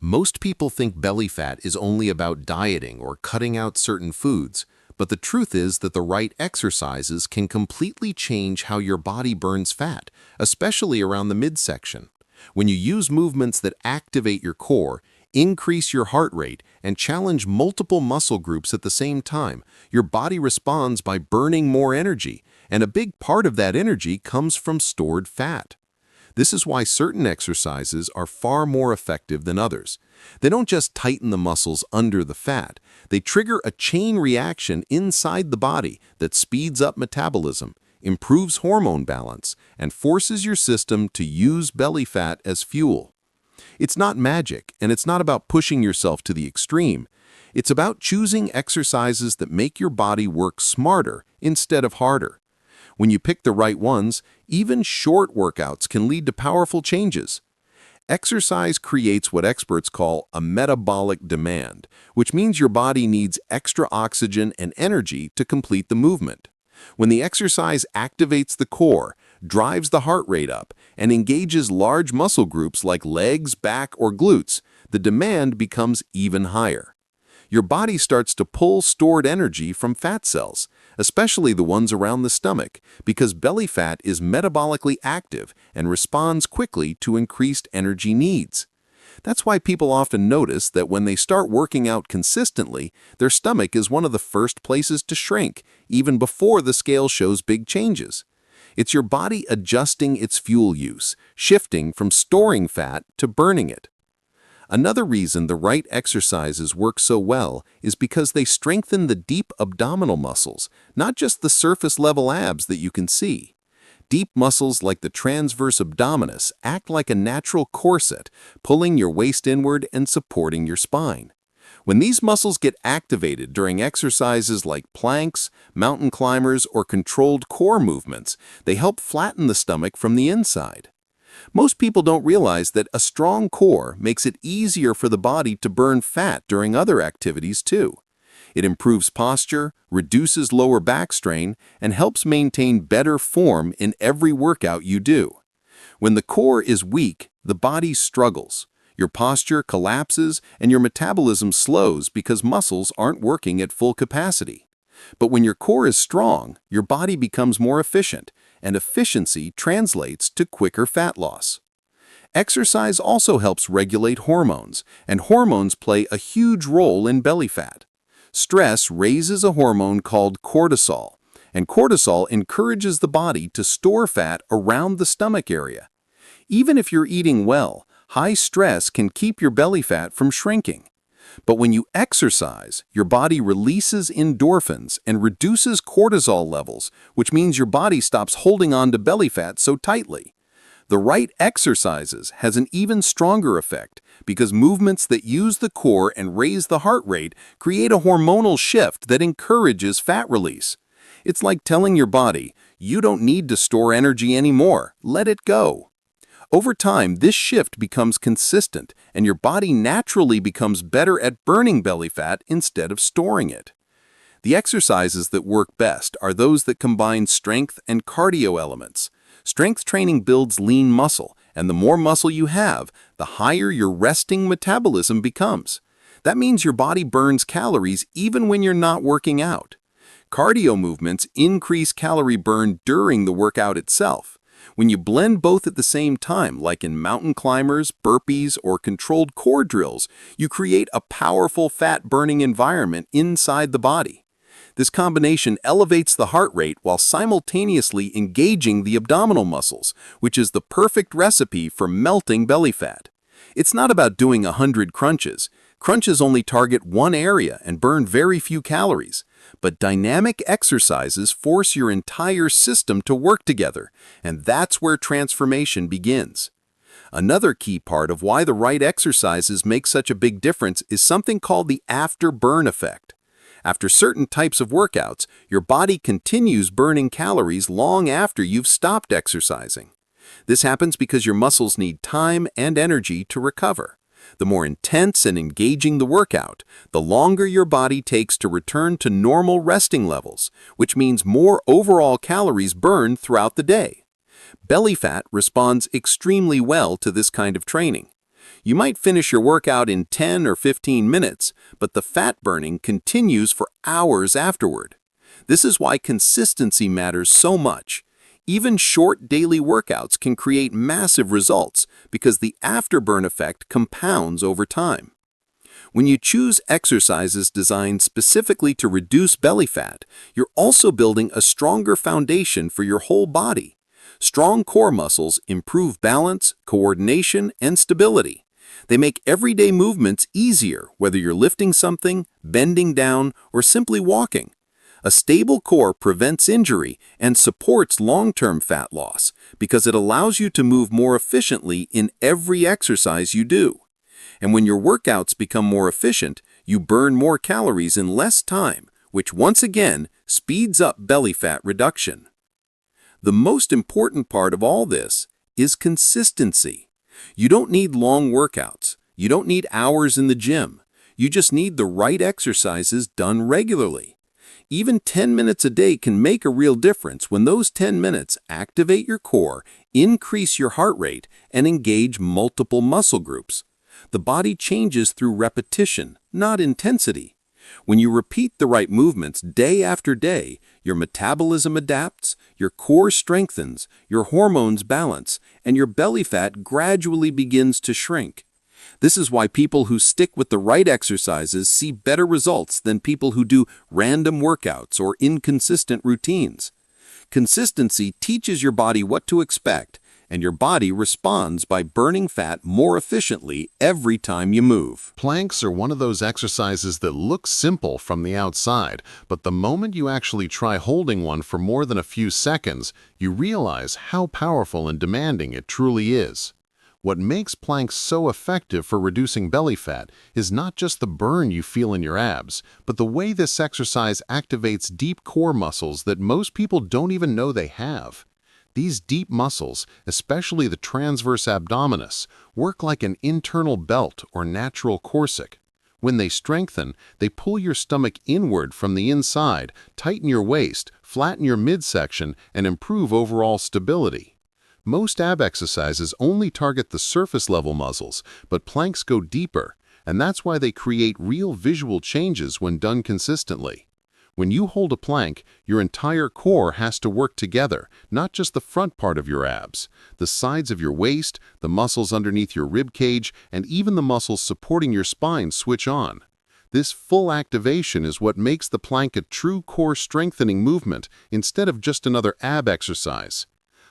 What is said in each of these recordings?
Most people think belly fat is only about dieting or cutting out certain foods, but the truth is that the right exercises can completely change how your body burns fat, especially around the midsection. When you use movements that activate your core, increase your heart rate, and challenge multiple muscle groups at the same time, your body responds by burning more energy, and a big part of that energy comes from stored fat. This is why certain exercises are far more effective than others. They don't just tighten the muscles under the fat, they trigger a chain reaction inside the body that speeds up metabolism, improves hormone balance, and forces your system to use belly fat as fuel. It's not magic, and it's not about pushing yourself to the extreme. It's about choosing exercises that make your body work smarter instead of harder. When you pick the right ones, even short workouts can lead to powerful changes. Exercise creates what experts call a metabolic demand, which means your body needs extra oxygen and energy to complete the movement. When the exercise activates the core, drives the heart rate up, and engages large muscle groups like legs, back, or glutes, the demand becomes even higher. Your body starts to pull stored energy from fat cells, especially the ones around the stomach, because belly fat is metabolically active and responds quickly to increased energy needs. That's why people often notice that when they start working out consistently, their stomach is one of the first places to shrink, even before the scale shows big changes. It's your body adjusting its fuel use, shifting from storing fat to burning it. Another reason the right exercises work so well is because they strengthen the deep abdominal muscles, not just the surface-level abs that you can see. Deep muscles like the transverse abdominis act like a natural corset, pulling your waist inward and supporting your spine. When these muscles get activated during exercises like planks, mountain climbers, or controlled core movements, they help flatten the stomach from the inside. Most people don't realize that a strong core makes it easier for the body to burn fat during other activities too. It improves posture, reduces lower back strain, and helps maintain better form in every workout you do. When the core is weak, the body struggles. Your posture collapses and your metabolism slows because muscles aren't working at full capacity. But when your core is strong, your body becomes more efficient, and efficiency translates to quicker fat loss. Exercise also helps regulate hormones, and hormones play a huge role in belly fat. Stress raises a hormone called cortisol, and cortisol encourages the body to store fat around the stomach area. Even if you're eating well, high stress can keep your belly fat from shrinking. But when you exercise, your body releases endorphins and reduces cortisol levels, which means your body stops holding on to belly fat so tightly. The right exercises has an even stronger effect because movements that use the core and raise the heart rate create a hormonal shift that encourages fat release. It's like telling your body, you don't need to store energy anymore, let it go. Over time, this shift becomes consistent, and your body naturally becomes better at burning belly fat instead of storing it. The exercises that work best are those that combine strength and cardio elements. Strength training builds lean muscle, and the more muscle you have, the higher your resting metabolism becomes. That means your body burns calories even when you're not working out. Cardio movements increase calorie burn during the workout itself. When you blend both at the same time, like in mountain climbers, burpees, or controlled core drills, you create a powerful fat-burning environment inside the body. This combination elevates the heart rate while simultaneously engaging the abdominal muscles, which is the perfect recipe for melting belly fat. It's not about doing 100 crunches. Crunches only target one area and burn very few calories. But dynamic exercises force your entire system to work together, and that's where transformation begins. Another key part of why the right exercises make such a big difference is something called the after-burn effect. After certain types of workouts, your body continues burning calories long after you've stopped exercising. This happens because your muscles need time and energy to recover. The more intense and engaging the workout, the longer your body takes to return to normal resting levels, which means more overall calories burned throughout the day. Belly fat responds extremely well to this kind of training. You might finish your workout in 10 or 15 minutes, but the fat burning continues for hours afterward. This is why consistency matters so much. Even short daily workouts can create massive results because the afterburn effect compounds over time. When you choose exercises designed specifically to reduce belly fat, you're also building a stronger foundation for your whole body. Strong core muscles improve balance, coordination, and stability. They make everyday movements easier, whether you're lifting something, bending down, or simply walking. A stable core prevents injury and supports long-term fat loss because it allows you to move more efficiently in every exercise you do. And when your workouts become more efficient, you burn more calories in less time, which once again speeds up belly fat reduction. The most important part of all this is consistency. You don't need long workouts. You don't need hours in the gym. You just need the right exercises done regularly. Even 10 minutes a day can make a real difference when those 10 minutes activate your core, increase your heart rate, and engage multiple muscle groups. The body changes through repetition, not intensity. When you repeat the right movements day after day, your metabolism adapts, your core strengthens, your hormones balance, and your belly fat gradually begins to shrink. This is why people who stick with the right exercises see better results than people who do random workouts or inconsistent routines. Consistency teaches your body what to expect, and your body responds by burning fat more efficiently every time you move. Planks are one of those exercises that look simple from the outside, but the moment you actually try holding one for more than a few seconds, you realize how powerful and demanding it truly is. What makes planks so effective for reducing belly fat is not just the burn you feel in your abs, but the way this exercise activates deep core muscles that most people don't even know they have. These deep muscles, especially the transverse abdominis, work like an internal belt or natural corset. When they strengthen, they pull your stomach inward from the inside, tighten your waist, flatten your midsection, and improve overall stability. Most ab exercises only target the surface-level muscles, but planks go deeper, and that's why they create real visual changes when done consistently. When you hold a plank, your entire core has to work together, not just the front part of your abs. The sides of your waist, the muscles underneath your rib cage, and even the muscles supporting your spine switch on. This full activation is what makes the plank a true core strengthening movement instead of just another ab exercise.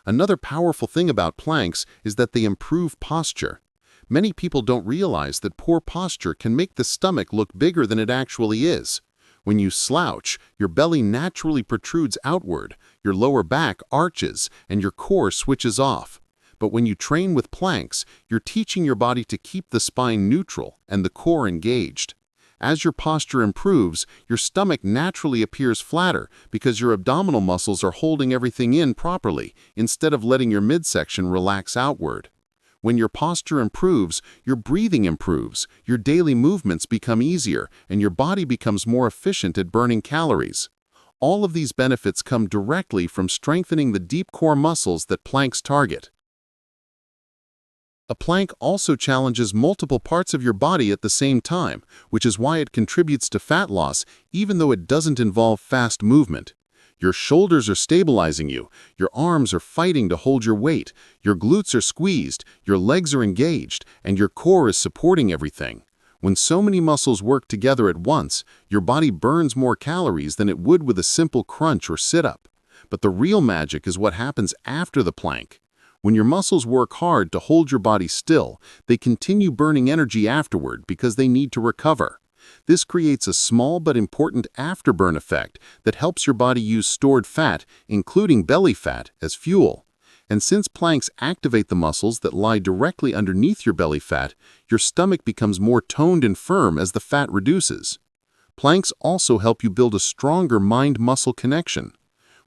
Another powerful thing about planks is that they improve posture. Many people don't realize that poor posture can make the stomach look bigger than it actually is. When you slouch, your belly naturally protrudes outward, your lower back arches, and your core switches off. But when you train with planks, you're teaching your body to keep the spine neutral and the core engaged. As your posture improves, your stomach naturally appears flatter because your abdominal muscles are holding everything in properly instead of letting your midsection relax outward. When your posture improves, your breathing improves, your daily movements become easier, and your body becomes more efficient at burning calories. All of these benefits come directly from strengthening the deep core muscles that planks target. A plank also challenges multiple parts of your body at the same time, which is why it contributes to fat loss even though it doesn't involve fast movement. Your shoulders are stabilizing you, your arms are fighting to hold your weight, your glutes are squeezed, your legs are engaged, and your core is supporting everything. When so many muscles work together at once, your body burns more calories than it would with a simple crunch or sit-up. But the real magic is what happens after the plank. When your muscles work hard to hold your body still, they continue burning energy afterward because they need to recover. This creates a small but important afterburn effect that helps your body use stored fat, including belly fat, as fuel. And since planks activate the muscles that lie directly underneath your belly fat, your stomach becomes more toned and firm as the fat reduces. Planks also help you build a stronger mind-muscle connection.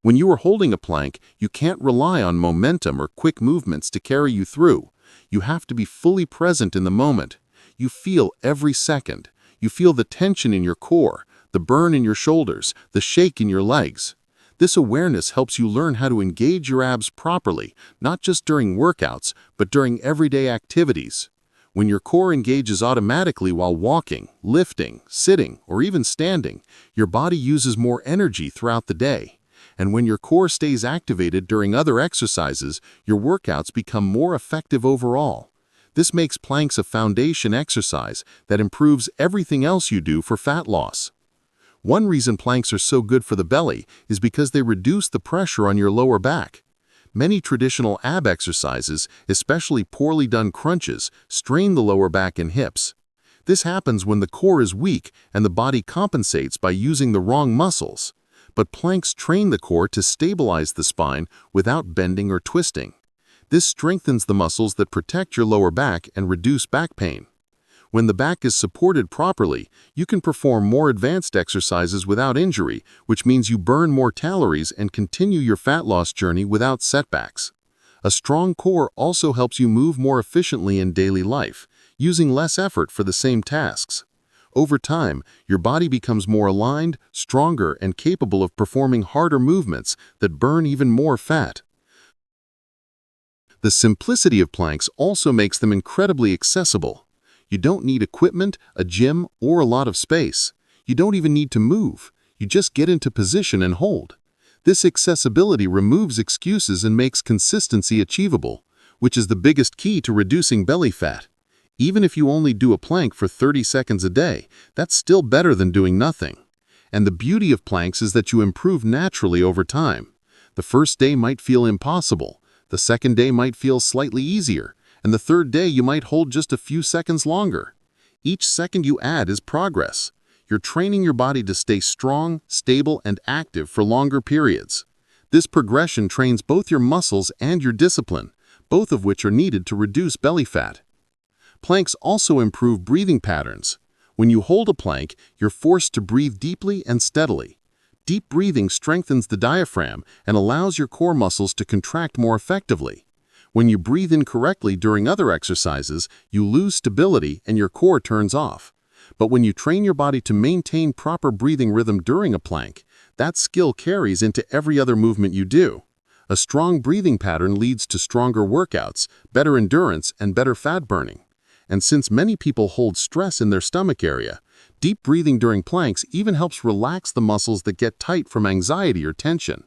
When you are holding a plank, you can't rely on momentum or quick movements to carry you through. You have to be fully present in the moment. You feel every second. You feel the tension in your core, the burn in your shoulders, the shake in your legs. This awareness helps you learn how to engage your abs properly, not just during workouts, but during everyday activities. When your core engages automatically while walking, lifting, sitting, or even standing, your body uses more energy throughout the day. And when your core stays activated during other exercises, your workouts become more effective overall. This makes planks a foundation exercise that improves everything else you do for fat loss. One reason planks are so good for the belly is because they reduce the pressure on your lower back. Many traditional ab exercises, especially poorly done crunches, strain the lower back and hips. This happens when the core is weak and the body compensates by using the wrong muscles. But planks train the core to stabilize the spine without bending or twisting. This strengthens the muscles that protect your lower back and reduce back pain. When the back is supported properly, you can perform more advanced exercises without injury, which means you burn more calories and continue your fat loss journey without setbacks. A strong core also helps you move more efficiently in daily life, using less effort for the same tasks. Over time, your body becomes more aligned, stronger, and capable of performing harder movements that burn even more fat. The simplicity of planks also makes them incredibly accessible. You don't need equipment, a gym, or a lot of space. You don't even need to move. You just get into position and hold. This accessibility removes excuses and makes consistency achievable, which is the biggest key to reducing belly fat. Even if you only do a plank for 30 seconds a day, that's still better than doing nothing. And the beauty of planks is that you improve naturally over time. The first day might feel impossible. The second day might feel slightly easier. And the third day you might hold just a few seconds longer. Each second you add is progress. You're training your body to stay strong, stable, and active for longer periods. This progression trains both your muscles and your discipline, both of which are needed to reduce belly fat. Planks also improve breathing patterns. When you hold a plank, you're forced to breathe deeply and steadily. Deep breathing strengthens the diaphragm and allows your core muscles to contract more effectively. When you breathe incorrectly during other exercises, you lose stability and your core turns off. But when you train your body to maintain proper breathing rhythm during a plank, that skill carries into every other movement you do. A strong breathing pattern leads to stronger workouts, better endurance, and better fat burning. And since many people hold stress in their stomach area, deep breathing during planks even helps relax the muscles that get tight from anxiety or tension.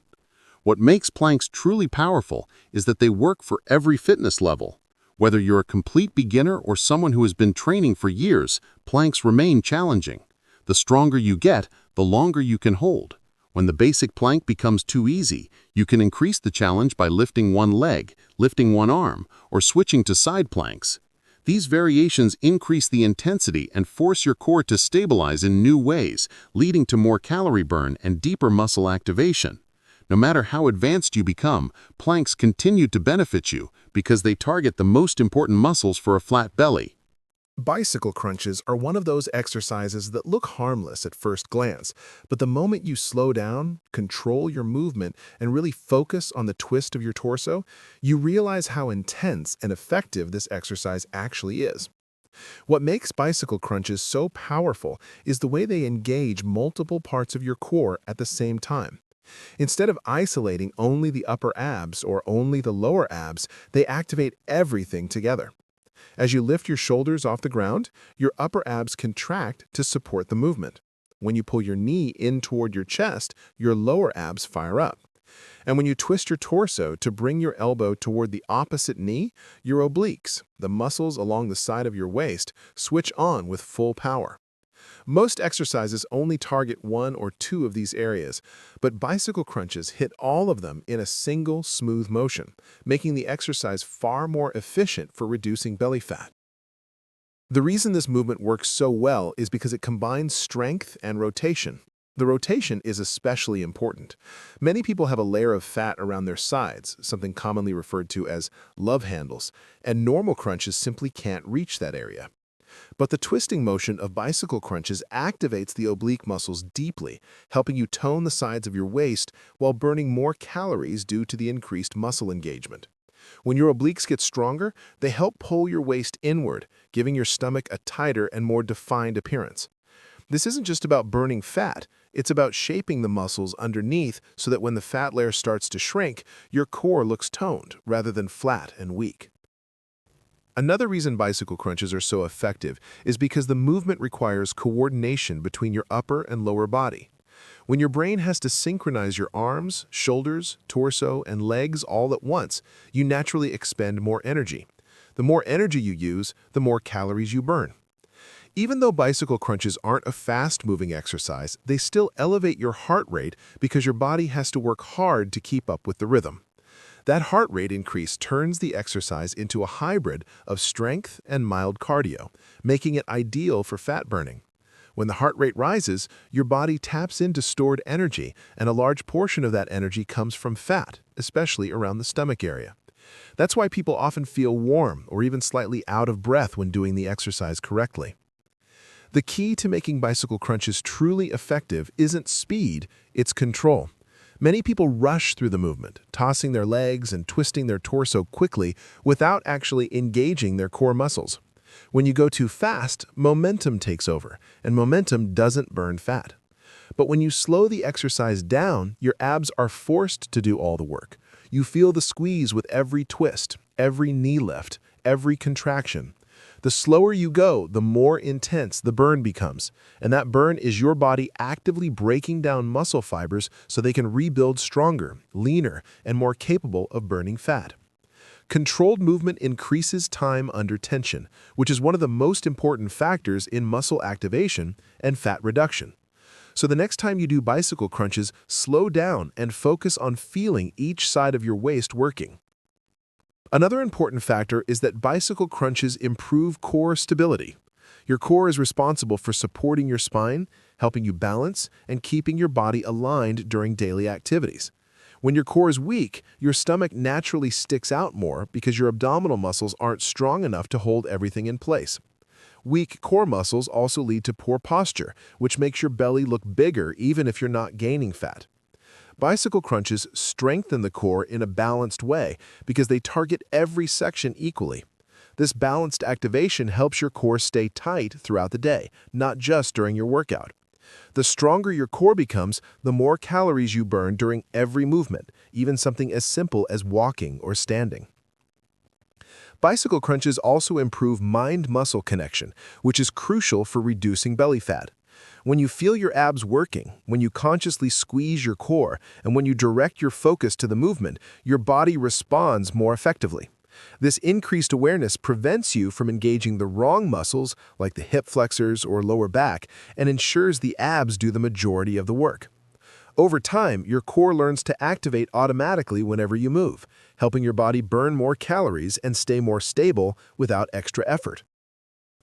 What makes planks truly powerful is that they work for every fitness level. Whether you're a complete beginner or someone who has been training for years, planks remain challenging. The stronger you get, the longer you can hold. When the basic plank becomes too easy, you can increase the challenge by lifting one leg, lifting one arm, or switching to side planks. These variations increase the intensity and force your core to stabilize in new ways, leading to more calorie burn and deeper muscle activation. No matter how advanced you become, planks continue to benefit you because they target the most important muscles for a flat belly. Bicycle crunches are one of those exercises that look harmless at first glance, but the moment you slow down, control your movement, and really focus on the twist of your torso, you realize how intense and effective this exercise actually is. What makes bicycle crunches so powerful is the way they engage multiple parts of your core at the same time. Instead of isolating only the upper abs or only the lower abs, they activate everything together. As you lift your shoulders off the ground, your upper abs contract to support the movement. When you pull your knee in toward your chest, your lower abs fire up. And when you twist your torso to bring your elbow toward the opposite knee, your obliques, the muscles along the side of your waist, switch on with full power. Most exercises only target one or two of these areas, but bicycle crunches hit all of them in a single, smooth motion, making the exercise far more efficient for reducing belly fat. The reason this movement works so well is because it combines strength and rotation. The rotation is especially important. Many people have a layer of fat around their sides, something commonly referred to as love handles, and normal crunches simply can't reach that area. But the twisting motion of bicycle crunches activates the oblique muscles deeply, helping you tone the sides of your waist while burning more calories due to the increased muscle engagement. When your obliques get stronger, they help pull your waist inward, giving your stomach a tighter and more defined appearance. This isn't just about burning fat, it's about shaping the muscles underneath so that when the fat layer starts to shrink, your core looks toned rather than flat and weak. Another reason bicycle crunches are so effective is because the movement requires coordination between your upper and lower body. When your brain has to synchronize your arms, shoulders, torso, and legs all at once, you naturally expend more energy. The more energy you use, the more calories you burn. Even though bicycle crunches aren't a fast-moving exercise, they still elevate your heart rate because your body has to work hard to keep up with the rhythm. That heart rate increase turns the exercise into a hybrid of strength and mild cardio, making it ideal for fat burning. When the heart rate rises, your body taps into stored energy, and a large portion of that energy comes from fat, especially around the stomach area. That's why people often feel warm or even slightly out of breath when doing the exercise correctly. The key to making bicycle crunches truly effective isn't speed, it's control. Many people rush through the movement, tossing their legs and twisting their torso quickly without actually engaging their core muscles. When you go too fast, momentum takes over, and momentum doesn't burn fat. But when you slow the exercise down, your abs are forced to do all the work. You feel the squeeze with every twist, every knee lift, every contraction. The slower you go, the more intense the burn becomes, and that burn is your body actively breaking down muscle fibers so they can rebuild stronger, leaner, and more capable of burning fat. Controlled movement increases time under tension, which is one of the most important factors in muscle activation and fat reduction. So the next time you do bicycle crunches, slow down and focus on feeling each side of your waist working. Another important factor is that bicycle crunches improve core stability. Your core is responsible for supporting your spine, helping you balance, and keeping your body aligned during daily activities. When your core is weak, your stomach naturally sticks out more because your abdominal muscles aren't strong enough to hold everything in place. Weak core muscles also lead to poor posture, which makes your belly look bigger even if you're not gaining fat. Bicycle crunches strengthen the core in a balanced way because they target every section equally. This balanced activation helps your core stay tight throughout the day, not just during your workout. The stronger your core becomes, the more calories you burn during every movement, even something as simple as walking or standing. Bicycle crunches also improve mind-muscle connection, which is crucial for reducing belly fat. When you feel your abs working, when you consciously squeeze your core, and when you direct your focus to the movement, your body responds more effectively. This increased awareness prevents you from engaging the wrong muscles, like the hip flexors or lower back, and ensures the abs do the majority of the work. Over time, your core learns to activate automatically whenever you move, helping your body burn more calories and stay more stable without extra effort.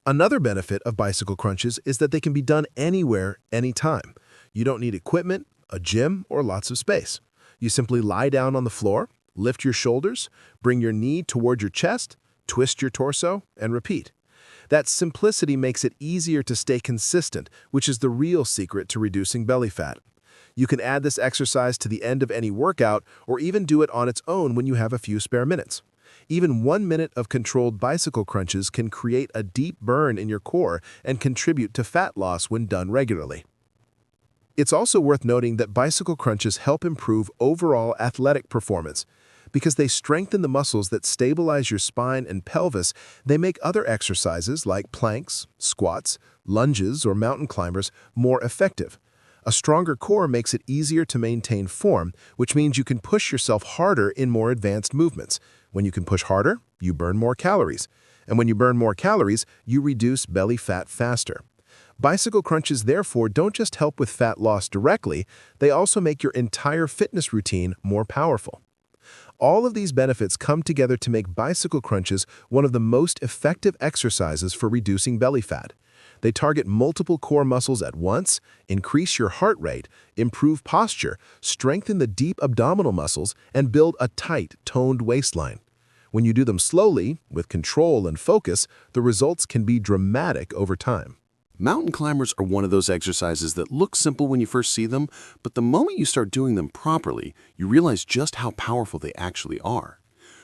Another benefit of bicycle crunches is that they can be done anywhere, anytime. You don't need equipment, a gym, or lots of space. You simply lie down on the floor, lift your shoulders, bring your knee toward your chest, twist your torso, and repeat. That simplicity makes it easier to stay consistent, which is the real secret to reducing belly fat. You can add this exercise to the end of any workout or even do it on its own when you have a few spare minutes. Even 1 minute of controlled bicycle crunches can create a deep burn in your core and contribute to fat loss when done regularly. It's also worth noting that bicycle crunches help improve overall athletic performance. Because they strengthen the muscles that stabilize your spine and pelvis, they make other exercises like planks, squats, lunges, or mountain climbers more effective. A stronger core makes it easier to maintain form, which means you can push yourself harder in more advanced movements. When you can push harder, you burn more calories. And when you burn more calories, you reduce belly fat faster. Bicycle crunches therefore don't just help with fat loss directly, they also make your entire fitness routine more powerful. All of these benefits come together to make bicycle crunches one of the most effective exercises for reducing belly fat. They target multiple core muscles at once, increase your heart rate, improve posture, strengthen the deep abdominal muscles, and build a tight, toned waistline. When you do them slowly, with control and focus, the results can be dramatic over time. Mountain climbers are one of those exercises that look simple when you first see them, but the moment you start doing them properly, you realize just how powerful they actually are.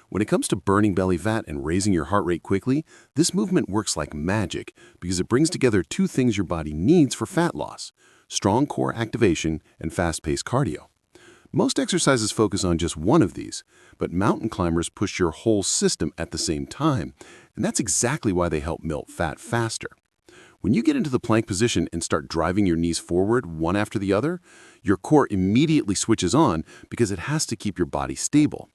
When it comes to burning belly fat and raising your heart rate quickly, this movement works like magic because it brings together two things your body needs for fat loss: strong core activation and fast-paced cardio. Most exercises focus on just one of these, but mountain climbers push your whole system at the same time, and that's exactly why they help melt fat faster. When you get into the plank position and start driving your knees forward one after the other, your core immediately switches on because it has to keep your body stable.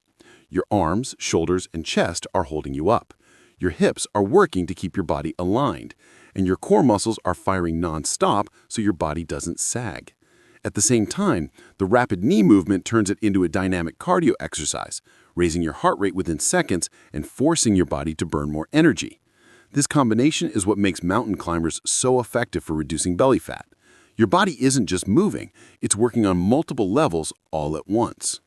Your arms, shoulders, and chest are holding you up. Your hips are working to keep your body aligned, and your core muscles are firing non-stop so your body doesn't sag. At the same time, the rapid knee movement turns it into a dynamic cardio exercise, raising your heart rate within seconds and forcing your body to burn more energy. This combination is what makes mountain climbers so effective for reducing belly fat. Your body isn't just moving, it's working on multiple levels all at once.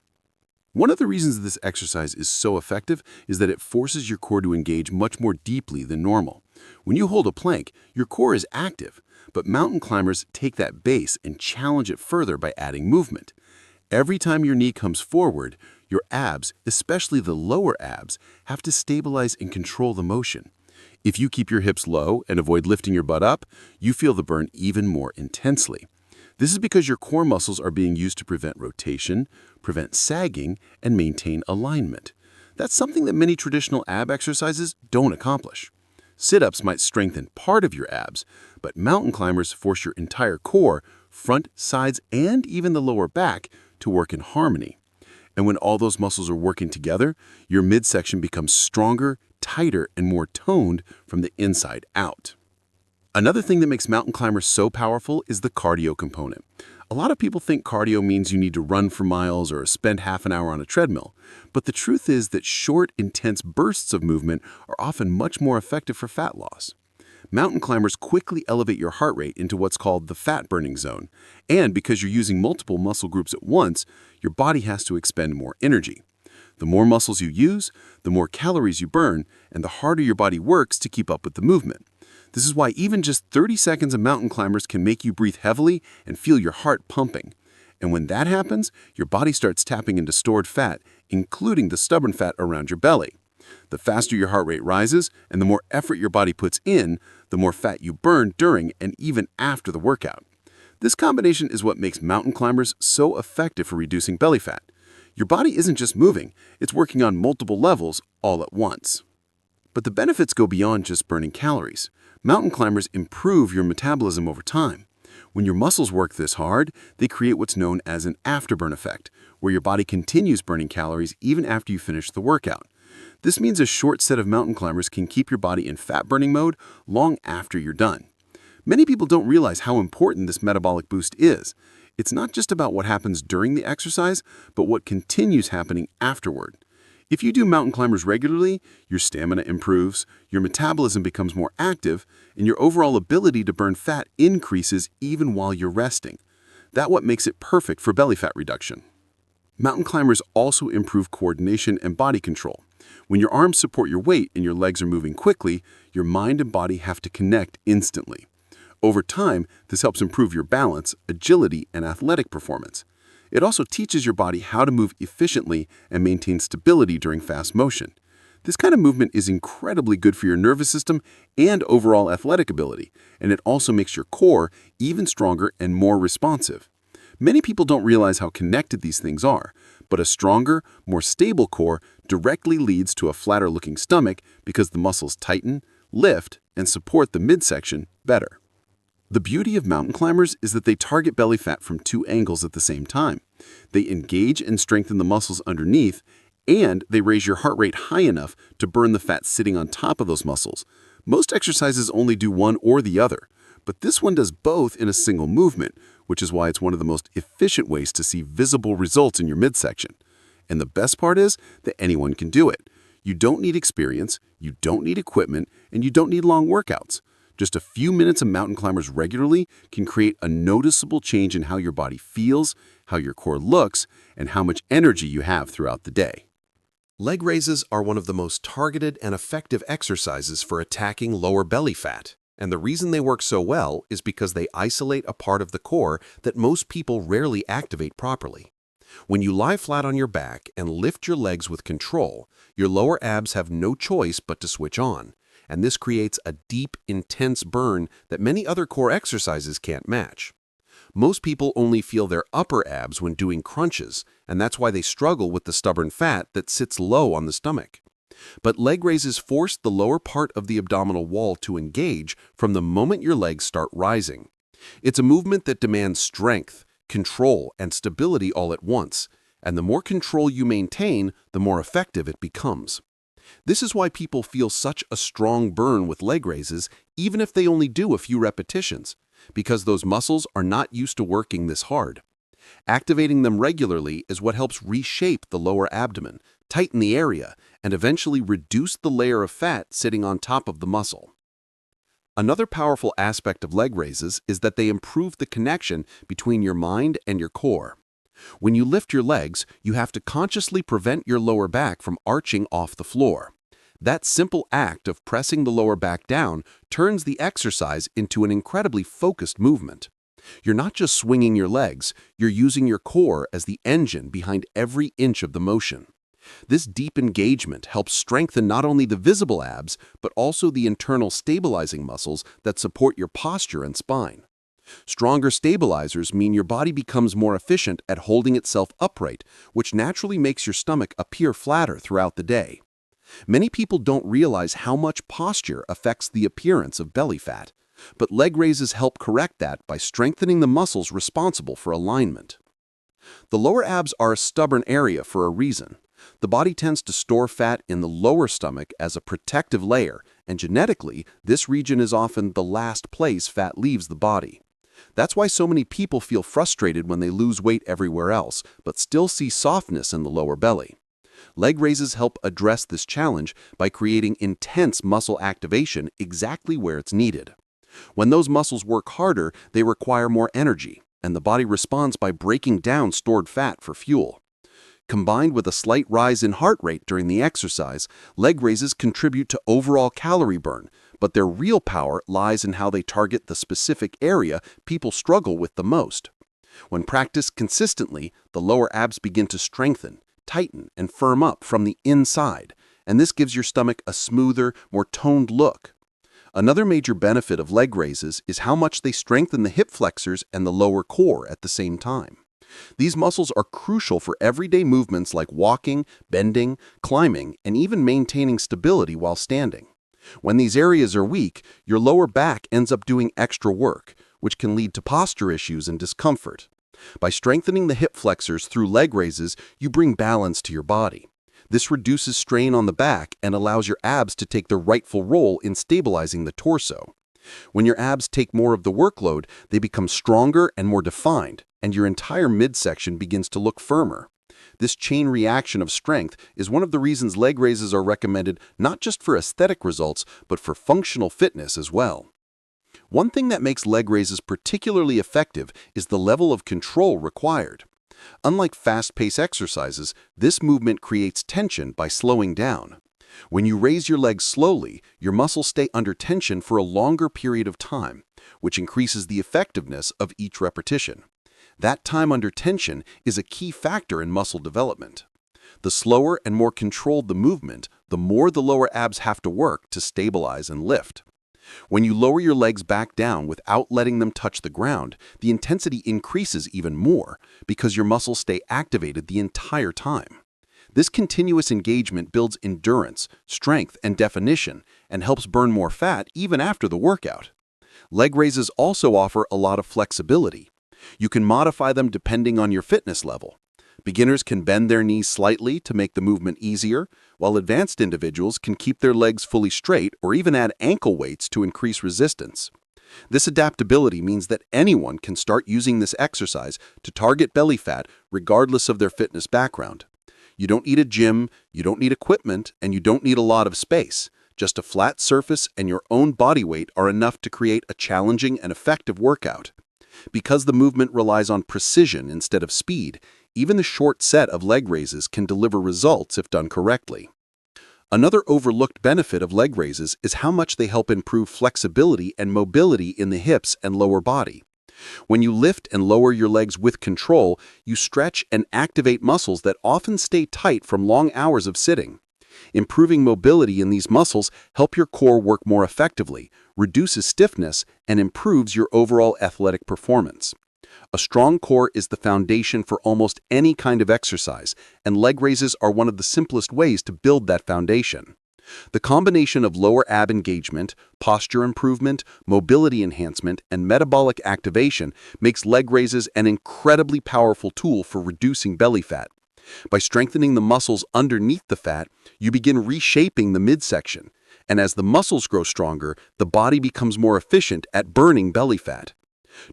One of the reasons this exercise is so effective is that it forces your core to engage much more deeply than normal. When you hold a plank, your core is active, but mountain climbers take that base and challenge it further by adding movement. Every time your knee comes forward, your abs, especially the lower abs, have to stabilize and control the motion. If you keep your hips low and avoid lifting your butt up, you feel the burn even more intensely. This is because your core muscles are being used to prevent rotation, prevent sagging, and maintain alignment. That's something that many traditional ab exercises don't accomplish. Sit-ups might strengthen part of your abs, but mountain climbers force your entire core, front, sides, and even the lower back, to work in harmony. And when all those muscles are working together, your midsection becomes stronger, tighter, and more toned from the inside out. Another thing that makes mountain climbers so powerful is the cardio component. A lot of people think cardio means you need to run for miles or spend half an hour on a treadmill. But the truth is that short, intense bursts of movement are often much more effective for fat loss. Mountain climbers quickly elevate your heart rate into what's called the fat burning zone. And because you're using multiple muscle groups at once, your body has to expend more energy. The more muscles you use, the more calories you burn, and the harder your body works to keep up with the movement. This is why even just 30 seconds of mountain climbers can make you breathe heavily and feel your heart pumping. And when that happens, your body starts tapping into stored fat, including the stubborn fat around your belly. The faster your heart rate rises and the more effort your body puts in, the more fat you burn during and even after the workout. This combination is what makes mountain climbers so effective for reducing belly fat. Your body isn't just moving, it's working on multiple levels all at once. But the benefits go beyond just burning calories. Mountain climbers improve your metabolism over time. When your muscles work this hard, they create what's known as an afterburn effect, where your body continues burning calories even after you finish the workout. This means a short set of mountain climbers can keep your body in fat-burning mode long after you're done. Many people don't realize how important this metabolic boost is. It's not just about what happens during the exercise, but what continues happening afterward. If you do mountain climbers regularly, your stamina improves, your metabolism becomes more active, and your overall ability to burn fat increases even while you're resting. That's what makes it perfect for belly fat reduction. Mountain climbers also improve coordination and body control. When your arms support your weight and your legs are moving quickly, your mind and body have to connect instantly. Over time, this helps improve your balance, agility, and athletic performance. It also teaches your body how to move efficiently and maintain stability during fast motion. This kind of movement is incredibly good for your nervous system and overall athletic ability, and it also makes your core even stronger and more responsive. Many people don't realize how connected these things are, but a stronger, more stable core directly leads to a flatter-looking stomach because the muscles tighten, lift, and support the midsection better. The beauty of mountain climbers is that they target belly fat from two angles at the same time. They engage and strengthen the muscles underneath, and they raise your heart rate high enough to burn the fat sitting on top of those muscles. Most exercises only do one or the other, but this one does both in a single movement, which is why it's one of the most efficient ways to see visible results in your midsection. And the best part is that anyone can do it. You don't need experience, you don't need equipment, and you don't need long workouts. Just a few minutes of mountain climbers regularly can create a noticeable change in how your body feels, how your core looks, and how much energy you have throughout the day. Leg raises are one of the most targeted and effective exercises for attacking lower belly fat. And the reason they work so well is because they isolate a part of the core that most people rarely activate properly. When you lie flat on your back and lift your legs with control, your lower abs have no choice but to switch on. And this creates a deep, intense burn that many other core exercises can't match. Most people only feel their upper abs when doing crunches, and that's why they struggle with the stubborn fat that sits low on the stomach. But leg raises force the lower part of the abdominal wall to engage from the moment your legs start rising. It's a movement that demands strength, control, and stability all at once, and the more control you maintain, the more effective it becomes. This is why people feel such a strong burn with leg raises, even if they only do a few repetitions, because those muscles are not used to working this hard. Activating them regularly is what helps reshape the lower abdomen, tighten the area, and eventually reduce the layer of fat sitting on top of the muscle. Another powerful aspect of leg raises is that they improve the connection between your mind and your core. When you lift your legs, you have to consciously prevent your lower back from arching off the floor. That simple act of pressing the lower back down turns the exercise into an incredibly focused movement. You're not just swinging your legs, you're using your core as the engine behind every inch of the motion. This deep engagement helps strengthen not only the visible abs, but also the internal stabilizing muscles that support your posture and spine. Stronger stabilizers mean your body becomes more efficient at holding itself upright, which naturally makes your stomach appear flatter throughout the day. Many people don't realize how much posture affects the appearance of belly fat, but leg raises help correct that by strengthening the muscles responsible for alignment. The lower abs are a stubborn area for a reason. The body tends to store fat in the lower stomach as a protective layer, and genetically, this region is often the last place fat leaves the body. That's why so many people feel frustrated when they lose weight everywhere else, but still see softness in the lower belly. Leg raises help address this challenge by creating intense muscle activation exactly where it's needed. When those muscles work harder, they require more energy, and the body responds by breaking down stored fat for fuel. Combined with a slight rise in heart rate during the exercise, leg raises contribute to overall calorie burn, but their real power lies in how they target the specific area people struggle with the most. When practiced consistently, the lower abs begin to strengthen, tighten, and firm up from the inside, and this gives your stomach a smoother, more toned look. Another major benefit of leg raises is how much they strengthen the hip flexors and the lower core at the same time. These muscles are crucial for everyday movements like walking, bending, climbing, and even maintaining stability while standing. When these areas are weak, your lower back ends up doing extra work, which can lead to posture issues and discomfort. By strengthening the hip flexors through leg raises, you bring balance to your body. This reduces strain on the back and allows your abs to take their rightful role in stabilizing the torso. When your abs take more of the workload, they become stronger and more defined, and your entire midsection begins to look firmer. This chain reaction of strength is one of the reasons leg raises are recommended not just for aesthetic results, but for functional fitness as well. One thing that makes leg raises particularly effective is the level of control required. Unlike fast-paced exercises, this movement creates tension by slowing down. When you raise your legs slowly, your muscles stay under tension for a longer period of time, which increases the effectiveness of each repetition. That time under tension is a key factor in muscle development. The slower and more controlled the movement, the more the lower abs have to work to stabilize and lift. When you lower your legs back down without letting them touch the ground, the intensity increases even more because your muscles stay activated the entire time. This continuous engagement builds endurance, strength, and definition, and helps burn more fat even after the workout. Leg raises also offer a lot of flexibility. You can modify them depending on your fitness level. Beginners can bend their knees slightly to make the movement easier, while advanced individuals can keep their legs fully straight or even add ankle weights to increase resistance. This adaptability means that anyone can start using this exercise to target belly fat regardless of their fitness background. You don't need a gym, you don't need equipment, and you don't need a lot of space. Just a flat surface and your own body weight are enough to create a challenging and effective workout. Because the movement relies on precision instead of speed, even the short set of leg raises can deliver results if done correctly. Another overlooked benefit of leg raises is how much they help improve flexibility and mobility in the hips and lower body. When you lift and lower your legs with control, you stretch and activate muscles that often stay tight from long hours of sitting. Improving mobility in these muscles help your core work more effectively, reduces stiffness, and improves your overall athletic performance. A strong core is the foundation for almost any kind of exercise, and leg raises are one of the simplest ways to build that foundation. The combination of lower ab engagement, posture improvement, mobility enhancement, and metabolic activation makes leg raises an incredibly powerful tool for reducing belly fat. By strengthening the muscles underneath the fat, you begin reshaping the midsection, and as the muscles grow stronger, the body becomes more efficient at burning belly fat.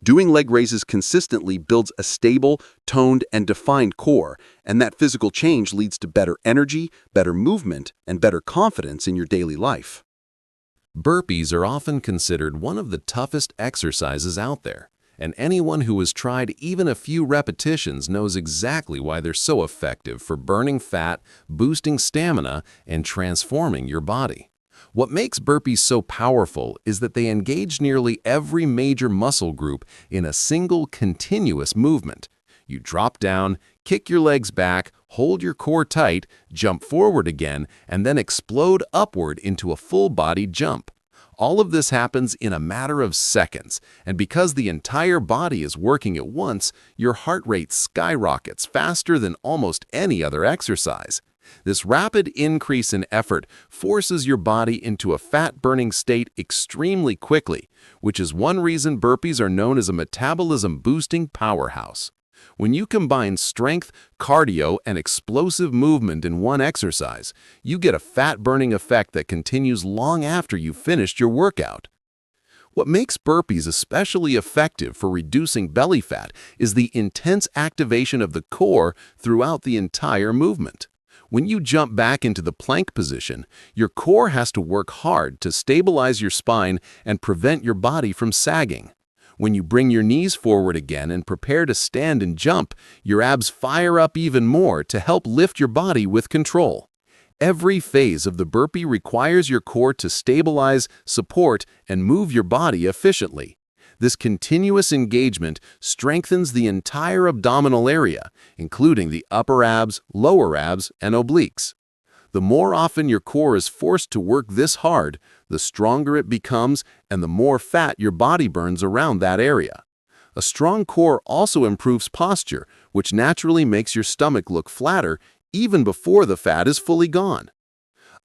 Doing leg raises consistently builds a stable, toned, and defined core, and that physical change leads to better energy, better movement, and better confidence in your daily life. Burpees are often considered one of the toughest exercises out there, and anyone who has tried even a few repetitions knows exactly why they're so effective for burning fat, boosting stamina, and transforming your body. What makes burpees so powerful is that they engage nearly every major muscle group in a single continuous movement. You drop down, kick your legs back, hold your core tight, jump forward again, and then explode upward into a full-body jump. All of this happens in a matter of seconds, and because the entire body is working at once, your heart rate skyrockets faster than almost any other exercise. This rapid increase in effort forces your body into a fat-burning state extremely quickly, which is one reason burpees are known as a metabolism-boosting powerhouse. When you combine strength, cardio, and explosive movement in one exercise, you get a fat-burning effect that continues long after you've finished your workout. What makes burpees especially effective for reducing belly fat is the intense activation of the core throughout the entire movement. When you jump back into the plank position, your core has to work hard to stabilize your spine and prevent your body from sagging. When you bring your knees forward again and prepare to stand and jump, your abs fire up even more to help lift your body with control. Every phase of the burpee requires your core to stabilize, support, and move your body efficiently. This continuous engagement strengthens the entire abdominal area, including the upper abs, lower abs, and obliques. The more often your core is forced to work this hard, the stronger it becomes and the more fat your body burns around that area. A strong core also improves posture, which naturally makes your stomach look flatter even before the fat is fully gone.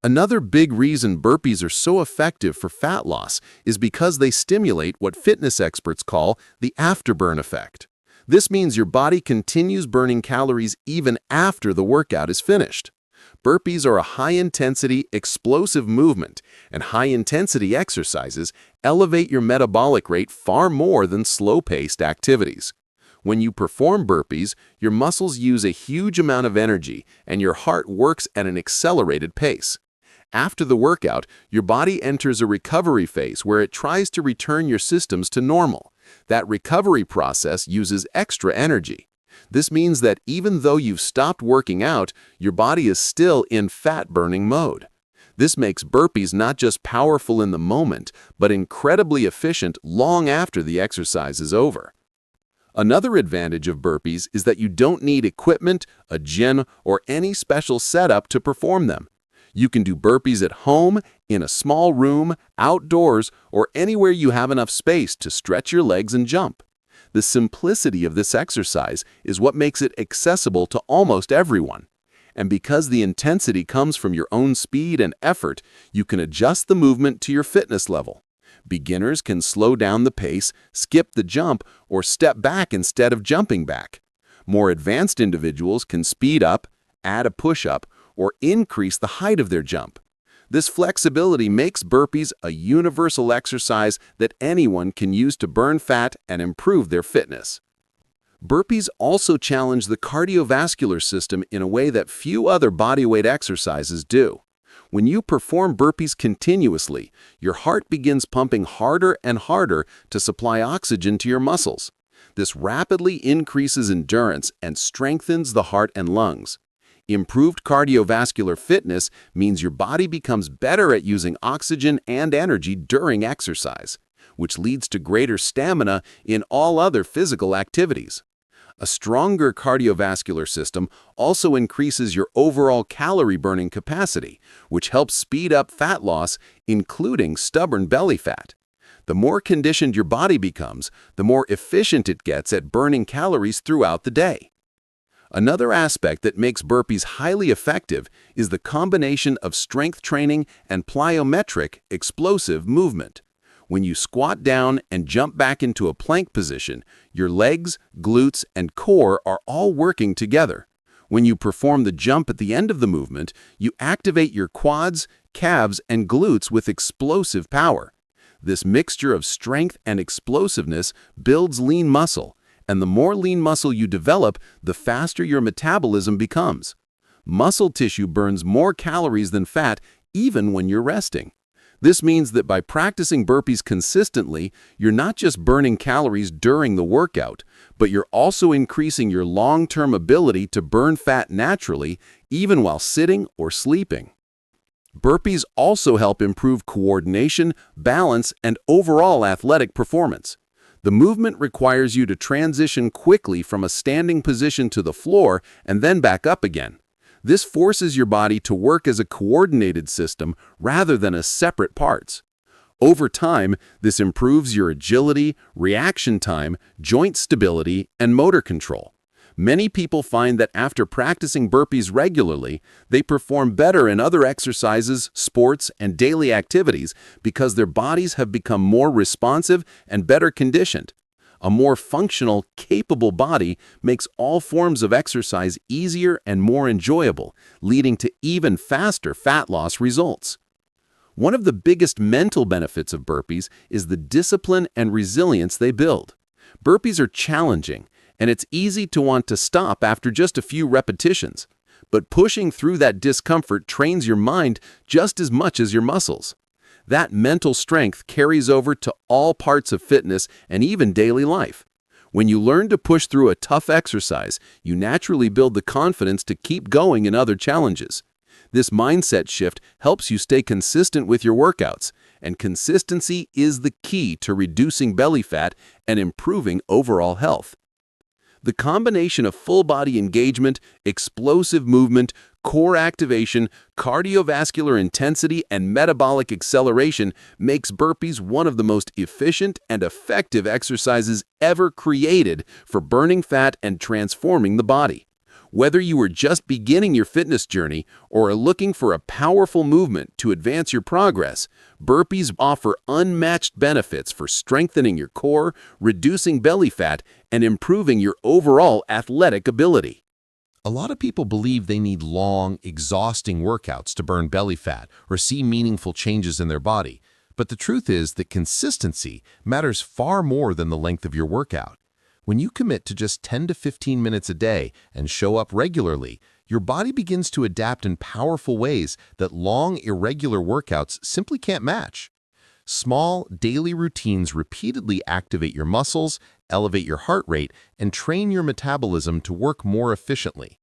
Another big reason burpees are so effective for fat loss is because they stimulate what fitness experts call the afterburn effect. This means your body continues burning calories even after the workout is finished. Burpees are a high-intensity, explosive movement, and high-intensity exercises elevate your metabolic rate far more than slow-paced activities. When you perform burpees, your muscles use a huge amount of energy, and your heart works at an accelerated pace. After the workout, your body enters a recovery phase where it tries to return your systems to normal. That recovery process uses extra energy. This means that even though you've stopped working out, your body is still in fat-burning mode. This makes burpees not just powerful in the moment, but incredibly efficient long after the exercise is over. Another advantage of burpees is that you don't need equipment, a gym, or any special setup to perform them. You can do burpees at home, in a small room, outdoors, or anywhere you have enough space to stretch your legs and jump. The simplicity of this exercise is what makes it accessible to almost everyone. And because the intensity comes from your own speed and effort, you can adjust the movement to your fitness level. Beginners can slow down the pace, skip the jump, or step back instead of jumping back. More advanced individuals can speed up, add a push-up, or increase the height of their jump. This flexibility makes burpees a universal exercise that anyone can use to burn fat and improve their fitness. Burpees also challenge the cardiovascular system in a way that few other bodyweight exercises do. When you perform burpees continuously, your heart begins pumping harder and harder to supply oxygen to your muscles. This rapidly increases endurance and strengthens the heart and lungs. Improved cardiovascular fitness means your body becomes better at using oxygen and energy during exercise, which leads to greater stamina in all other physical activities. A stronger cardiovascular system also increases your overall calorie burning capacity, which helps speed up fat loss, including stubborn belly fat. The more conditioned your body becomes, the more efficient it gets at burning calories throughout the day. Another aspect that makes burpees highly effective is the combination of strength training and plyometric explosive movement. When you squat down and jump back into a plank position, your legs, glutes, and core are all working together. When you perform the jump at the end of the movement, you activate your quads, calves, and glutes with explosive power. This mixture of strength and explosiveness builds lean muscle, and the more lean muscle you develop, the faster your metabolism becomes. Muscle tissue burns more calories than fat even when you're resting. This means that by practicing burpees consistently, you're not just burning calories during the workout, but you're also increasing your long-term ability to burn fat naturally, even while sitting or sleeping. Burpees also help improve coordination, balance, and overall athletic performance. The movement requires you to transition quickly from a standing position to the floor and then back up again. This forces your body to work as a coordinated system rather than as separate parts. Over time, this improves your agility, reaction time, joint stability, and motor control. Many people find that after practicing burpees regularly, they perform better in other exercises, sports, and daily activities because their bodies have become more responsive and better conditioned. A more functional, capable body makes all forms of exercise easier and more enjoyable, leading to even faster fat loss results. One of the biggest mental benefits of burpees is the discipline and resilience they build. Burpees are challenging, and it's easy to want to stop after just a few repetitions. But pushing through that discomfort trains your mind just as much as your muscles. That mental strength carries over to all parts of fitness and even daily life. When you learn to push through a tough exercise, you naturally build the confidence to keep going in other challenges. This mindset shift helps you stay consistent with your workouts, and consistency is the key to reducing belly fat and improving overall health. The combination of full-body engagement, explosive movement, core activation, cardiovascular intensity, and metabolic acceleration makes burpees one of the most efficient and effective exercises ever created for burning fat and transforming the body. Whether you are just beginning your fitness journey or are looking for a powerful movement to advance your progress, burpees offer unmatched benefits for strengthening your core, reducing belly fat, and improving your overall athletic ability. A lot of people believe they need long, exhausting workouts to burn belly fat or see meaningful changes in their body. But the truth is that consistency matters far more than the length of your workout. When you commit to just 10 to 15 minutes a day and show up regularly, your body begins to adapt in powerful ways that long, irregular workouts simply can't match. Small, daily routines repeatedly activate your muscles, elevate your heart rate, and train your metabolism to work more efficiently.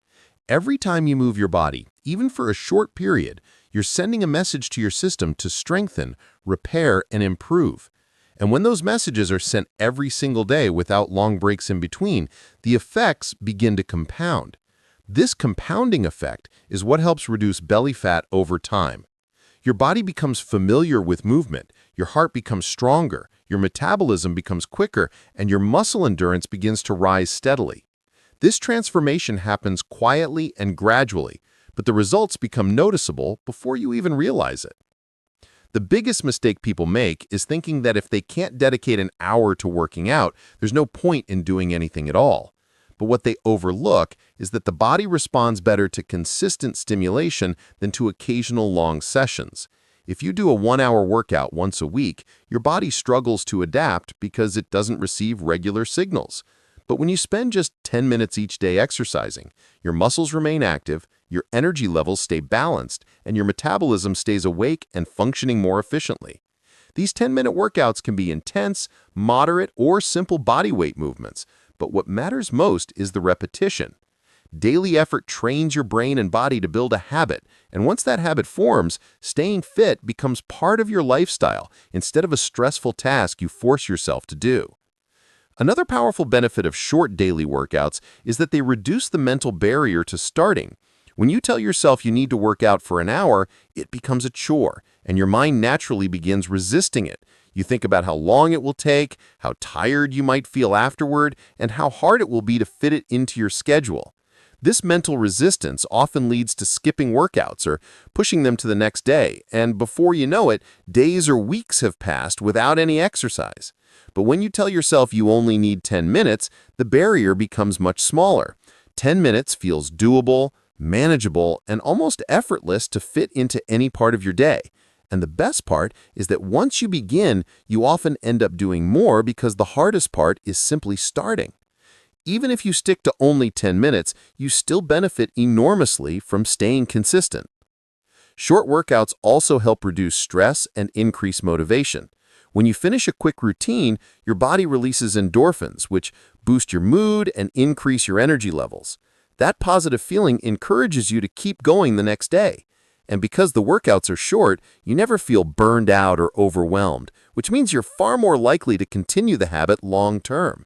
Every time you move your body, even for a short period, you're sending a message to your system to strengthen, repair, and improve. And when those messages are sent every single day without long breaks in between, the effects begin to compound. This compounding effect is what helps reduce belly fat over time. Your body becomes familiar with movement, your heart becomes stronger, your metabolism becomes quicker, and your muscle endurance begins to rise steadily. This transformation happens quietly and gradually, but the results become noticeable before you even realize it. The biggest mistake people make is thinking that if they can't dedicate an hour to working out, there's no point in doing anything at all. But what they overlook is that the body responds better to consistent stimulation than to occasional long sessions. If you do a 1-hour workout once a week, your body struggles to adapt because it doesn't receive regular signals. But when you spend just 10 minutes each day exercising, your muscles remain active, your energy levels stay balanced, and your metabolism stays awake and functioning more efficiently. These 10-minute workouts can be intense, moderate, or simple body weight movements, but what matters most is the repetition. Daily effort trains your brain and body to build a habit, and once that habit forms, staying fit becomes part of your lifestyle instead of a stressful task you force yourself to do. Another powerful benefit of short daily workouts is that they reduce the mental barrier to starting. When you tell yourself you need to work out for an hour, it becomes a chore, and your mind naturally begins resisting it. You think about how long it will take, how tired you might feel afterward, and how hard it will be to fit it into your schedule. This mental resistance often leads to skipping workouts or pushing them to the next day, and before you know it, days or weeks have passed without any exercise. But when you tell yourself you only need 10 minutes, the barrier becomes much smaller. 10 minutes feels doable, manageable, and almost effortless to fit into any part of your day. And the best part is that once you begin, you often end up doing more because the hardest part is simply starting. Even if you stick to only 10 minutes, you still benefit enormously from staying consistent. Short workouts also help reduce stress and increase motivation. When you finish a quick routine, your body releases endorphins, which boost your mood and increase your energy levels. That positive feeling encourages you to keep going the next day. And because the workouts are short, you never feel burned out or overwhelmed, which means you're far more likely to continue the habit long term.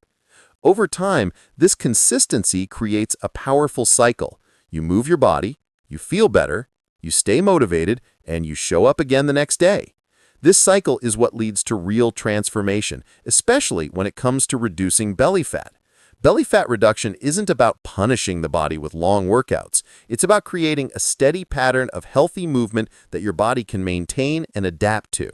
Over time, this consistency creates a powerful cycle. You move your body, you feel better, you stay motivated, and you show up again the next day. This cycle is what leads to real transformation, especially when it comes to reducing belly fat. Belly fat reduction isn't about punishing the body with long workouts. It's about creating a steady pattern of healthy movement that your body can maintain and adapt to.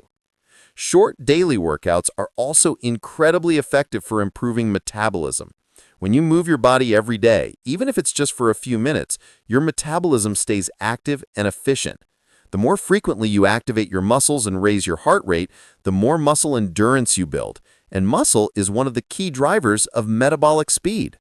Short daily workouts are also incredibly effective for improving metabolism. When you move your body every day, even if it's just for a few minutes, your metabolism stays active and efficient. The more frequently you activate your muscles and raise your heart rate, the more muscle endurance you build. And muscle is one of the key drivers of metabolic speed.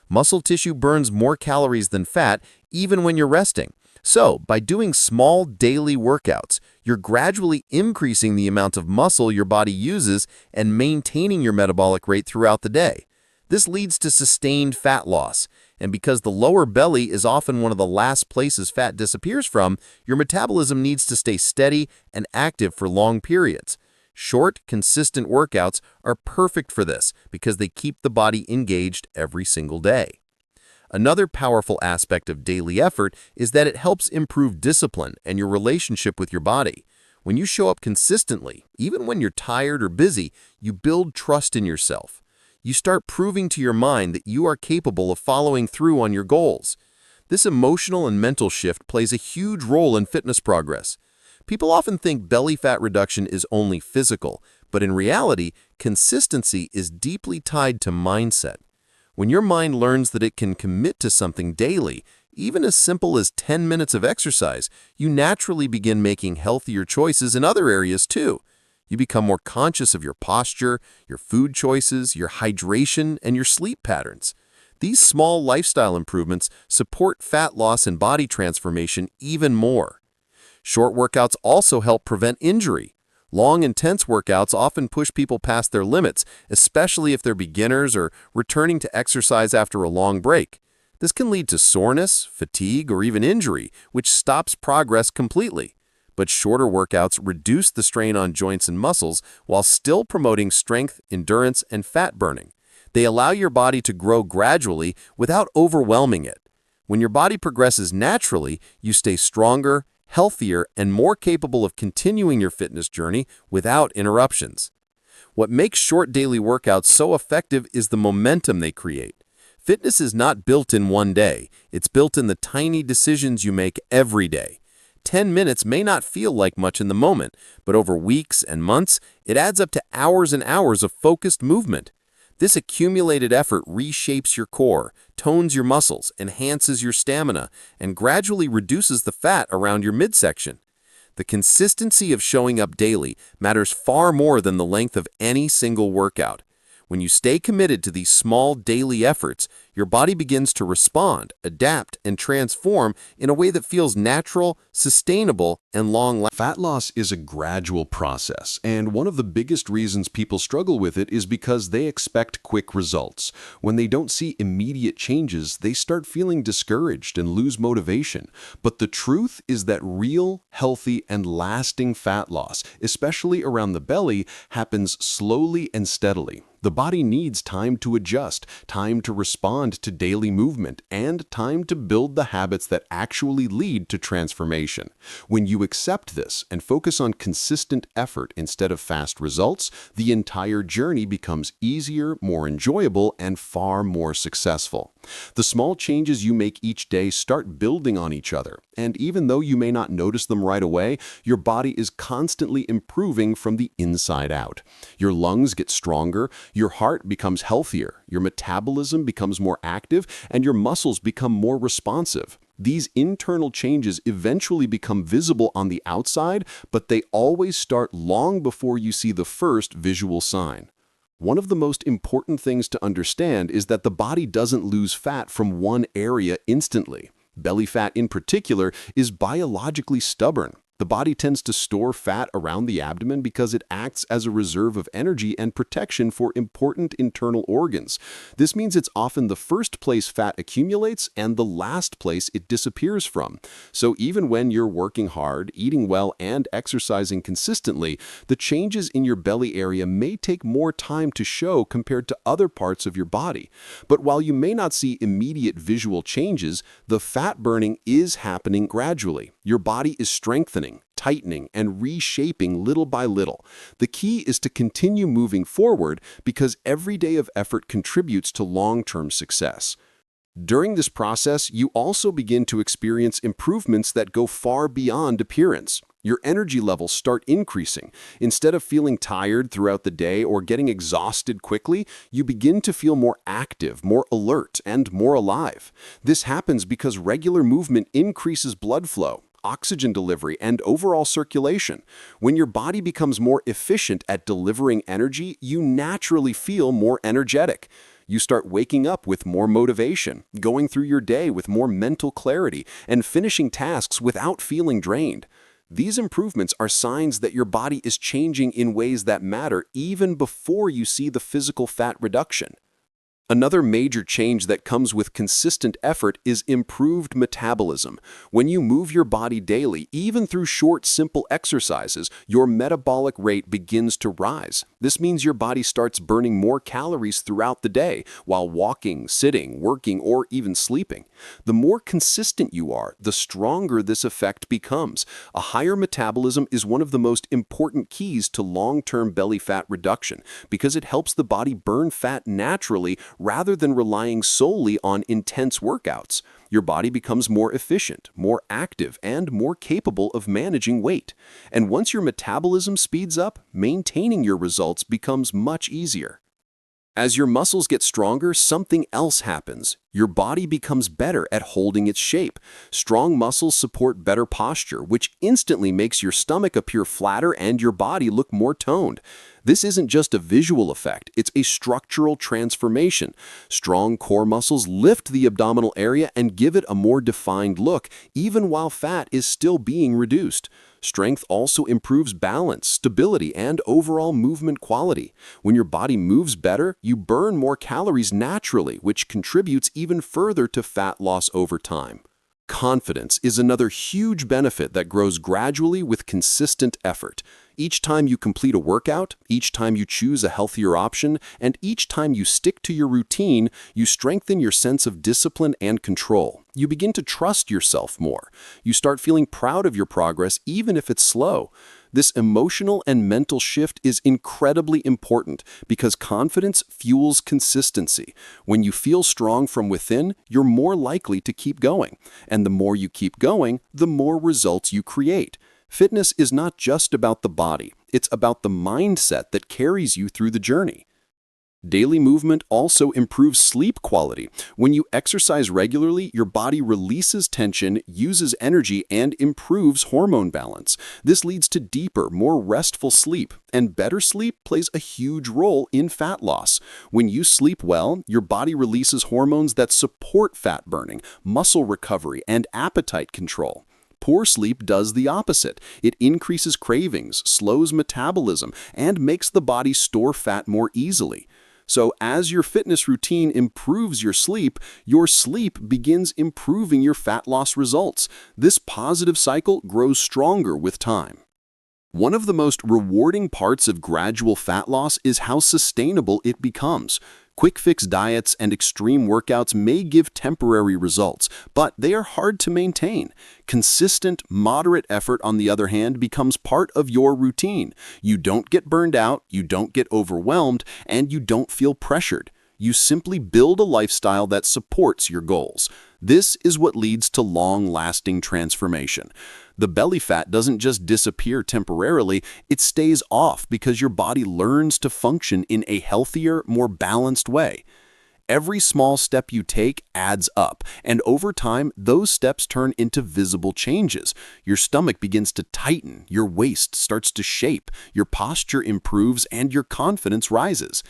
Muscle tissue burns more calories than fat, even when you're resting. So, by doing small daily workouts, you're gradually increasing the amount of muscle your body uses and maintaining your metabolic rate throughout the day. This leads to sustained fat loss, and because the lower belly is often one of the last places fat disappears from, your metabolism needs to stay steady and active for long periods. Short, consistent workouts are perfect for this because they keep the body engaged every single day. Another powerful aspect of daily effort is that it helps improve discipline and your relationship with your body. When you show up consistently, even when you're tired or busy, you build trust in yourself. You start proving to your mind that you are capable of following through on your goals. This emotional and mental shift plays a huge role in fitness progress. People often think belly fat reduction is only physical, but in reality, consistency is deeply tied to mindset. When your mind learns that it can commit to something daily, even as simple as 10 minutes of exercise, you naturally begin making healthier choices in other areas too. You become more conscious of your posture, your food choices, your hydration, and your sleep patterns. These small lifestyle improvements support fat loss and body transformation even more. Short workouts also help prevent injury. Long, intense workouts often push people past their limits, especially if they're beginners or returning to exercise after a long break. This can lead to soreness, fatigue, or even injury, which stops progress completely. But shorter workouts reduce the strain on joints and muscles while still promoting strength, endurance, and fat burning. They allow your body to grow gradually without overwhelming it. When your body progresses naturally, you stay stronger, healthier, and more capable of continuing your fitness journey without interruptions. What makes short daily workouts so effective is the momentum they create. Fitness is not built in one day. It's built in the tiny decisions you make every day. 10 minutes may not feel like much in the moment, but over weeks and months, it adds up to hours and hours of focused movement. This accumulated effort reshapes your core, tones your muscles, enhances your stamina, and gradually reduces the fat around your midsection. The consistency of showing up daily matters far more than the length of any single workout. When you stay committed to these small daily efforts, your body begins to respond, adapt, and transform in a way that feels natural, sustainable, and long-lasting. Fat loss is a gradual process, and one of the biggest reasons people struggle with it is because they expect quick results. When they don't see immediate changes, they start feeling discouraged and lose motivation. But the truth is that real, healthy, and lasting fat loss, especially around the belly, happens slowly and steadily. The body needs time to adjust, time to respond to daily movement, and time to build the habits that actually lead to transformation. When you accept this and focus on consistent effort instead of fast results, the entire journey becomes easier, more enjoyable, and far more successful. The small changes you make each day start building on each other, and even though you may not notice them right away, your body is constantly improving from the inside out. Your lungs get stronger, your heart becomes healthier, your metabolism becomes more active, and your muscles become more responsive. These internal changes eventually become visible on the outside, but they always start long before you see the first visual sign. One of the most important things to understand is that the body doesn't lose fat from one area instantly. Belly fat in particular is biologically stubborn. The body tends to store fat around the abdomen because it acts as a reserve of energy and protection for important internal organs. This means it's often the first place fat accumulates and the last place it disappears from. So even when you're working hard, eating well, and exercising consistently, the changes in your belly area may take more time to show compared to other parts of your body. But while you may not see immediate visual changes, the fat burning is happening gradually. Your body is strengthening, tightening, and reshaping little by little. The key is to continue moving forward because every day of effort contributes to long-term success. During this process, you also begin to experience improvements that go far beyond appearance. Your energy levels start increasing. Instead of feeling tired throughout the day or getting exhausted quickly, you begin to feel more active, more alert, and more alive. This happens because regular movement increases blood flow, oxygen delivery, and overall circulation. When your body becomes more efficient at delivering energy, you naturally feel more energetic. You start waking up with more motivation, going through your day with more mental clarity, and finishing tasks without feeling drained. These improvements are signs that your body is changing in ways that matter even before you see the physical fat reduction. Another major change that comes with consistent effort is improved metabolism. When you move your body daily, even through short, simple exercises, your metabolic rate begins to rise. This means your body starts burning more calories throughout the day while walking, sitting, working, or even sleeping. The more consistent you are, the stronger this effect becomes. A higher metabolism is one of the most important keys to long-term belly fat reduction because it helps the body burn fat naturally rather than relying solely on intense workouts. Your body becomes more efficient, more active, and more capable of managing weight. And once your metabolism speeds up, maintaining your results becomes much easier. As your muscles get stronger, something else happens. Your body becomes better at holding its shape. Strong muscles support better posture, which instantly makes your stomach appear flatter and your body look more toned. This isn't just a visual effect, it's a structural transformation. Strong core muscles lift the abdominal area and give it a more defined look, even while fat is still being reduced. Strength also improves balance, stability, and overall movement quality. When your body moves better, you burn more calories naturally, which contributes even further to fat loss over time. Confidence is another huge benefit that grows gradually with consistent effort. Each time you complete a workout, each time you choose a healthier option, and each time you stick to your routine, you strengthen your sense of discipline and control. You begin to trust yourself more. You start feeling proud of your progress even if it's slow. This emotional and mental shift is incredibly important because confidence fuels consistency. When you feel strong from within, you're more likely to keep going. And the more you keep going, the more results you create. Fitness is not just about the body, it's about the mindset that carries you through the journey. Daily movement also improves sleep quality. When you exercise regularly, your body releases tension, uses energy, and improves hormone balance. This leads to deeper, more restful sleep, and better sleep plays a huge role in fat loss. When you sleep well, your body releases hormones that support fat burning, muscle recovery, and appetite control. Poor sleep does the opposite. It increases cravings, slows metabolism, and makes the body store fat more easily. So as your fitness routine improves your sleep begins improving your fat loss results. This positive cycle grows stronger with time. One of the most rewarding parts of gradual fat loss is how sustainable it becomes. Quick-fix diets and extreme workouts may give temporary results, but they are hard to maintain. Consistent, moderate effort, on the other hand, becomes part of your routine. You don't get burned out, you don't get overwhelmed, and you don't feel pressured. You simply build a lifestyle that supports your goals. This is what leads to long-lasting transformation. The belly fat doesn't just disappear temporarily, it stays off because your body learns to function in a healthier, more balanced way. Every small step you take adds up, and over time, those steps turn into visible changes. Your stomach begins to tighten, your waist starts to shape, your posture improves, and your confidence rises.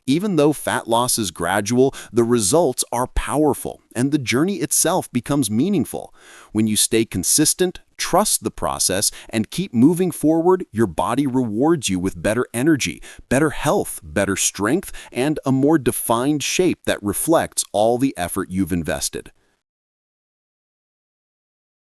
Even though fat loss is gradual, the results are powerful, and the journey itself becomes meaningful. When you stay consistent, trust the process, and keep moving forward, your body rewards you with better energy, better health, better strength, and a more defined shape that reflects all the effort you've invested.